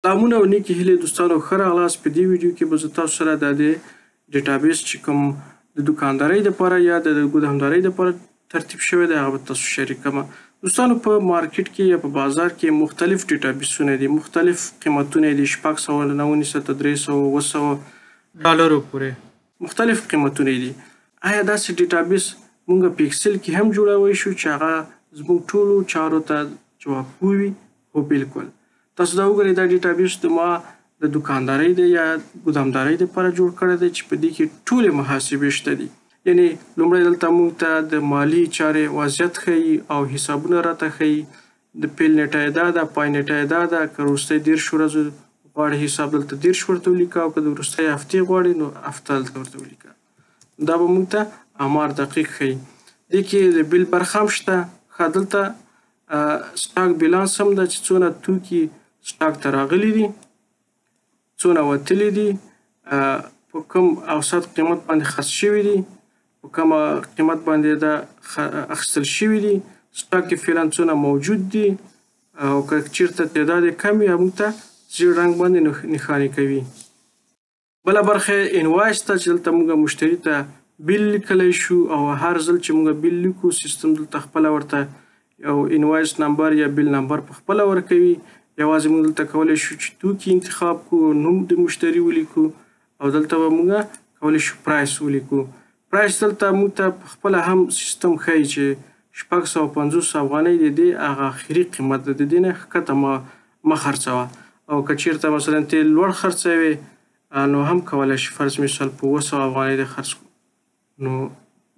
سلامونه او نیکې هیلې دوستانو، ښه راغلاست. په دې ویډیو کې به زه تاسو سره د ډیټابیس چې کوم د دوکاندارۍ دپاره یا د ګودامدارۍ دپاره ترتیب شوی دی هغه به تاسو شریکوم. دوستانو په مارکیټ کې یا په بازار کې مختلف ډیټابیسونه دي، مختلف قیمتونه دي، 600 نه ونیسه تر 300 700 ډالرو پورې مختلف قیمتونه دي. آیا داسې ډیټابیس موږ په اکسل کې هم جوړولی شو چې هغه زموږ ټولو چارو ته جوابګو وي؟ هو بالکل. تاسو دا وګورئ، دا ډیټابیس د ما د دوکاندارۍ دی یا ګودامدارۍ دپاره جوړ کړی دی چې په دې کې ټولې محاسبې شته دي. یعنې لومړی دلته موږ ته د مالي چارې وضعیت ښیي او حسابونه راته ښیي. د پیل نیټه یې دا ده، پای نیټه یې دا ده. که وروستۍ 10 ورځو غواړې حساب دلته 10 ورته ولیکه، او که د وروستۍ هفتې غواړې نو هفته دلته ورته ولیکه. دا به موږ ته آمار دقیق ښیي. دې کې د بیل برخه هم شته. ښه، دلته سټاک بیلانس هم ده چې څونه توکي سټاک ته راغلي دي، څونه وتلي دي، په کوم اوسط قیمت باندې خرڅ شوي دي، په کومه قیمت باندې دا اخیستل شوي دي، سټاک کې فعلا څونه موجود دي، او که چیرته تعداد یې کم وي موږ ته زیړ رنګ باندې نښانې کوي. بله برخه انوایس ته چې دلته موږ مشتري ته بیل لیکلی شو، او هر ځل چې موږ بیل لیکو سیستم دلته خپله ورته یو انوایس نمبر یا بیل نمبر په خپله ورکوي. یوازې موږ دلته کولی شو چې توکي انتخاب کړو، نوم د مشتري ولیکو، او دلته به موږ کولی شو پرایس ولیکو. پرایس دلته موږ ته په خپله هم سیستم ښیي چې 650 افغانۍ د دې هغه اخري قیمت ده، د دې نه ښکته مه خرڅوه. او که چیرته مثلا ته لوړ خرڅوې نو هم کولی شي فرض مثال په 700 افغانۍ دې خرڅ کړو، نو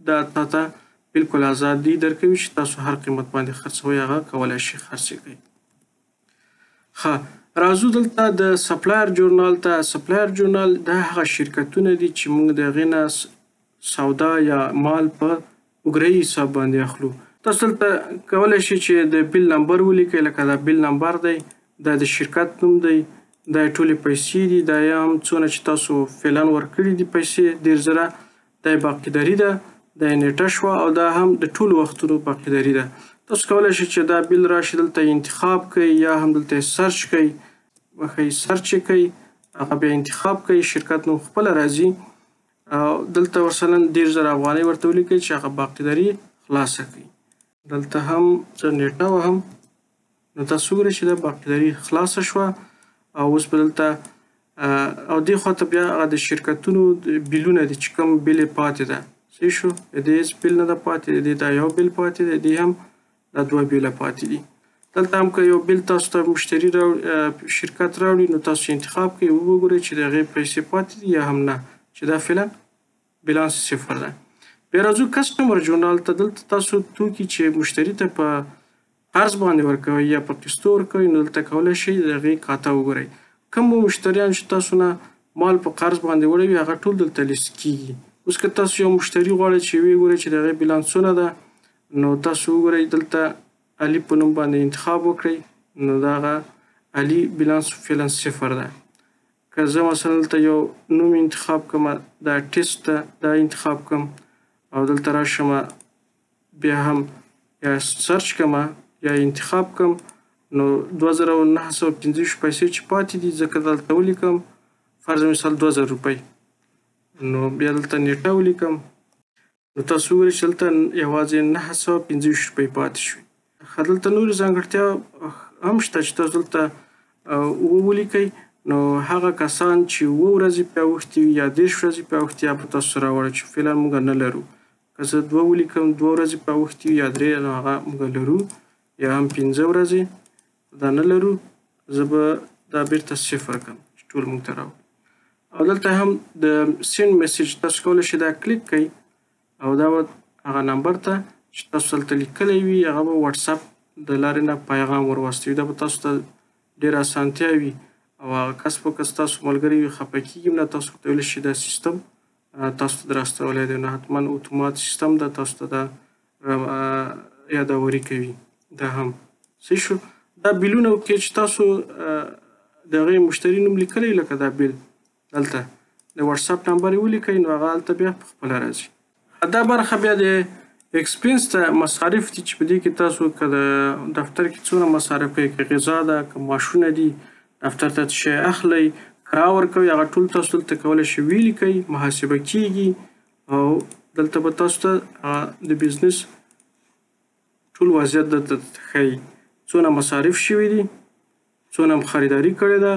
دا تا ته بالکل ازادي درکوي چې تاسو هر قیمت باندې خرڅوئ هغه کولی شي خرڅ کړئ. ښه، راځو دلته د سپلایر جورنال ته. سپلایر جورنال دا هغه شرکتونه دي چې موږ د هغې نه سودا یا مال په اګرهي حساب باندې اخلو. تاسو دلته کولی شئ چې د بیل نمبر ولیکئ، لکه دا بیل نمبر دی، دا د شرکت نوم دی، دا یې ټولې پیسې دي، دا یې هم څونه چې تاسو فعلا ورکړي دي پیسې 10,000، دا یې باقیداري ده، دا یې نیټه شوه، او دا هم د ټولو وختونو باقیداري ده. تاسو کولی شئ چې دا بیل راشي دلته انتخاب کړئ، یا هم دلته سرچ کړئ، بخښئ سرچ یې کړئ، هغه بیا انتخاب کړئ، شرکت نوم خپله راځي، او دلته مثلا 10,000 افغانۍ ورته ولیکئ چې هغه باقیداري خلاصه کړئ. دلته هم زه نیټه وهم، نو تاسو وګورئ چې دا باقیداري خلاصه شوه. او اوس به دلته او دې خواته بیا هغه د شرکتونو بیلونه دي چې کوم بیل یې پاتې ده. صحیح شو؟ د دې هېڅ بیل نه ده پاتې، د دې دا یو بیل پاتې دی، د دې هم دا 2 بیله پاتې دي. دلته هم که یو بیل تاسو ته مشتري شرکت راوړي نو تاسو انتخاب کړئ، وګورئ چې د هغې پیسې پاتې دي یا هم نه، چې دا فعلا بیلانس 0 ده. بیا راځو کسټمر جورنال ته. دلته تاسو توکي چې مشتري ته په قرض باندې ورکوئ یا په قسطو ورکوئ نو دلته کولی شئ د هغې کاته وګورئ. کوم مشتریان چې تاسو نه مال په قرض باندې وړی وي هغه ټول دلته لیست کیږي. اوس که تاسو یو مشتري غواړئ چې ویې ګورئ چې د هغې بیلانس څونه ده، نو تاسو وګورئ دلته علي په نوم باندې انتخاب وکړئ، نو د هغه علي بیلانس فعلا 0 ده. که زه مثلا دلته یو نوم انتخاب کړم، دا ټیسټ ده، دا انتخاب کړم، او دلته راشم بیا هم یا سرچ کړم یا انتخاب کړم، نو 2,915 پیسې چې پاتې دي ځکه دلته ولیکم فرض مثال 2,000 روپۍ، نو بیا دلته نیټه ولیکم، نو تاسو وګورئ چې دلته یوازې 915 روپۍ پاتې شوي. ښه، دلته نورې ځانګړتیا هم شته چې تاسو دلته ولیکئ، نو هغه کسان چې 7 ورځې پرې اوښتي وي یا 10 ورځې پرې اوښتي یا به تاسو راوړئ چې فعلا موږ نه لرو. که زه 2 ولیکم، 2 ورځې پرې اوښتي وي یا 3، نو هغه موږ لرو، یا هم 15 ورځې دا نه لرو، زه به دا بیرته 0 کړم چې ټول موږ ته راوړي. او دلته هم د سینډ میسیج تاسو کولی شئ دا کلیک کړئ، او دا به هغه نمبر ته چې تاسو دلته لیکلی وي هغه به وټساپ د لارې نه پیغام ور واستوي. دا به تاسو ته ډېره اسانتیا وي، او هغه کس په کس تاسو ملګری وي خفه کېږي نه، تاسو ورته ویلی شئ دا سیستم تاسو ته دراستولی دی، نو حتما اتومات سیستم ده، تاسو ته دا یادوري کوي. دا هم صحیح شو. دا بیلونه کې چې تاسو د هغې مشتري نوم لیکلی، لکه دا بیل دلته د وټساپ نمبر یې ولیکئ، نو هغه هلته بیا پخپله راځي. دا برخه بیا د ایکسپنس ته مصارف دي چې په دې کې تاسو که د دفتر کې څومره مصارف کوئ، که غذا ده، که معاشونه دي، دفتر ته شی اخلئ کرا ورکوئ هغه ټول تاسو دلته کولی شئ ولیکئ محاسبه کیږي او دلته به تاسو ته د بزنس ټول وضعیت دلته ښیي څونه مصارف شوي دي څونه خریداري کړې ده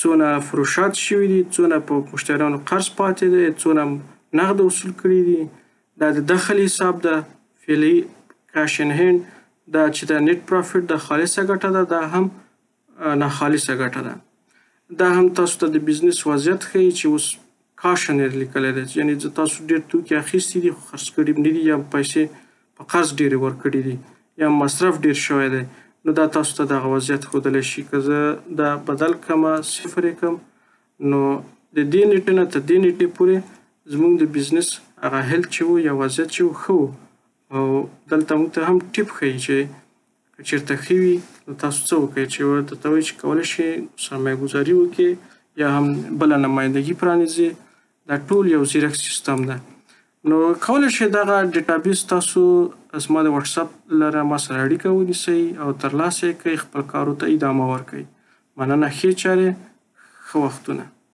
څونه فروشات شوي دي څونه په مشتریانو قرض پاتې دی څونه نغد وصول کړي دي دا د دخل حساب ده فعلي کاش ان هینډ دا چې د نیټ پروفیټ د خالصه ګټه ده دا هم ناخالصه ګټه ده دا هم تاسو ته د بزنس وضعیت ښیي چې اوس کاشن یې لیکلی دی یعنې تاسو ډېر توکي اخیستي دي خو خرڅ کړي نه دي یا پیسې په قرض ډېرې ورکړي دي یا مصرف ډېر شوی دی نو دا تاسو ته دغه وضعیت ښودلی شي که زه دا بدل کړم صفر یې کړم نو د دې نیټې نه تر دې نیټې پورې زموږ د بزنس هغه هیلت چې و یا وضعیت چې و ښه و او دلته موږ ته هم ټیپ ښیي چې که چېرته ښه وي نو تاسو څه وکړئ چې درته وایي چې کولی شئ سرمایه ګذاري وکړئ یا هم بله نمایندګي پرانیزئ دا ټول یو ځیرک سیستم ده نو کولی شئ دغه ډیټابیس تاسو زما د وټساپ لره ما سره اړیکه ونیسئ او ترلاسه یې کړئ خپل کارو ته ادامه ورکړئ مننه ښې چارې ښه وختونه